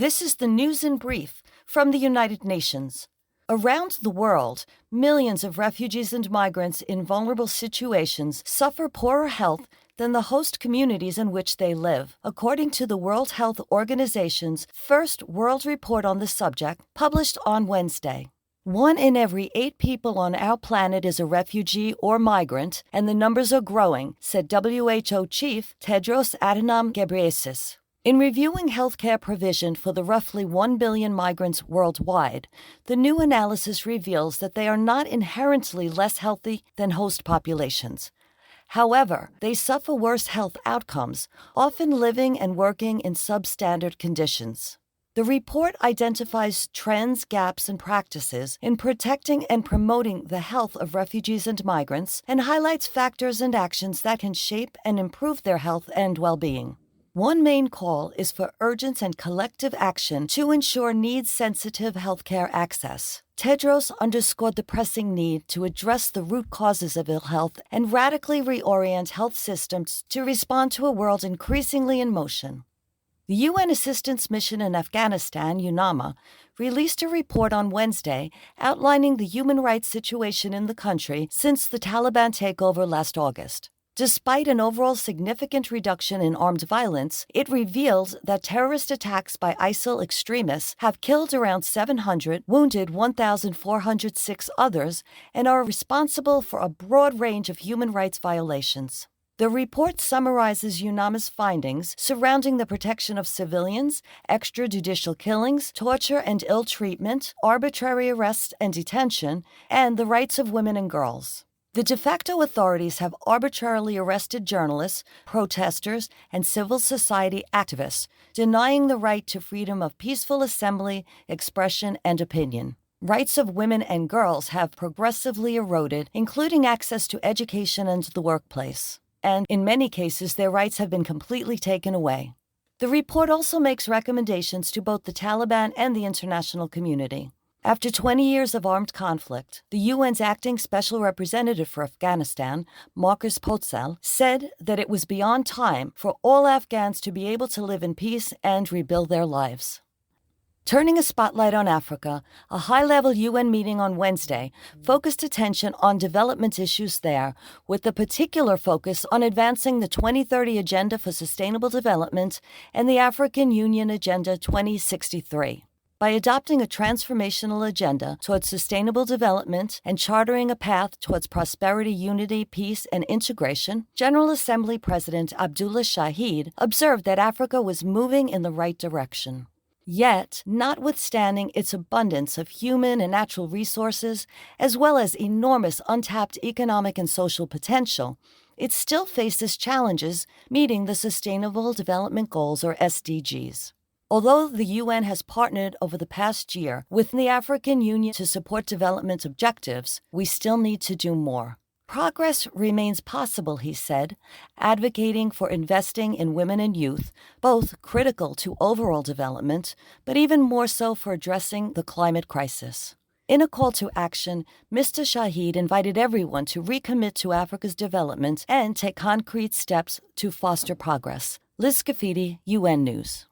This is the news in brief from the United Nations. Around the world, millions of refugees and migrants in vulnerable situations suffer poorer health than the host communities in which they live, according to the World Health Organization's first World Report on the subject, published on Wednesday. 1 in every 8 people on our planet is a refugee or migrant, and the numbers are growing, said WHO Chief Tedros Adhanom Ghebreyesus. In reviewing healthcare provision for the roughly 1 billion migrants worldwide, the new analysis reveals that they are not inherently less healthy than host populations. However, they suffer worse health outcomes, often living and working in substandard conditions. The report identifies trends, gaps, and practices in protecting and promoting the health of refugees and migrants and highlights factors and actions that can shape and improve their health and well-being. One main call is for urgent and collective action to ensure needs-sensitive healthcare access. Tedros underscored the pressing need to address the root causes of ill health and radically reorient health systems to respond to a world increasingly in motion. The UN Assistance Mission in Afghanistan, UNAMA, released a report on Wednesday outlining the human rights situation in the country since the Taliban takeover last August. Despite an overall significant reduction in armed violence, it revealed that terrorist attacks by ISIL extremists have killed around 700, wounded 1,406 others, and are responsible for a broad range of human rights violations. The report summarizes UNAMA's findings surrounding the protection of civilians, extrajudicial killings, torture and ill treatment, arbitrary arrest and detention, and the rights of women and girls. The de facto authorities have arbitrarily arrested journalists, protesters, and civil society activists, denying the right to freedom of peaceful assembly, expression, and opinion. Rights of women and girls have progressively eroded, including access to education and the workplace. And in many cases, their rights have been completely taken away. The report also makes recommendations to both the Taliban and the international community. After 20 years of armed conflict, the UN's acting special representative for Afghanistan, Markus Potzel, said that it was beyond time for all Afghans to be able to live in peace and rebuild their lives. Turning a spotlight on Africa, a high-level UN meeting on Wednesday focused attention on development issues there, with a particular focus on advancing the 2030 Agenda for Sustainable Development and the African Union Agenda 2063. By adopting a transformational agenda towards sustainable development and chartering a path towards prosperity, unity, peace, and integration, General Assembly President Abdullah Shahid observed that Africa was moving in the right direction. Yet, notwithstanding its abundance of human and natural resources, as well as enormous untapped economic and social potential, it still faces challenges meeting the Sustainable Development Goals, or SDGs. Although the UN has partnered over the past year with the African Union to support development objectives, we still need to do more. Progress remains possible, he said, advocating for investing in women and youth, both critical to overall development, but even more so for addressing the climate crisis. In a call to action, Mr. Shahid invited everyone to recommit to Africa's development and take concrete steps to foster progress. Liz Scafidi, UN News.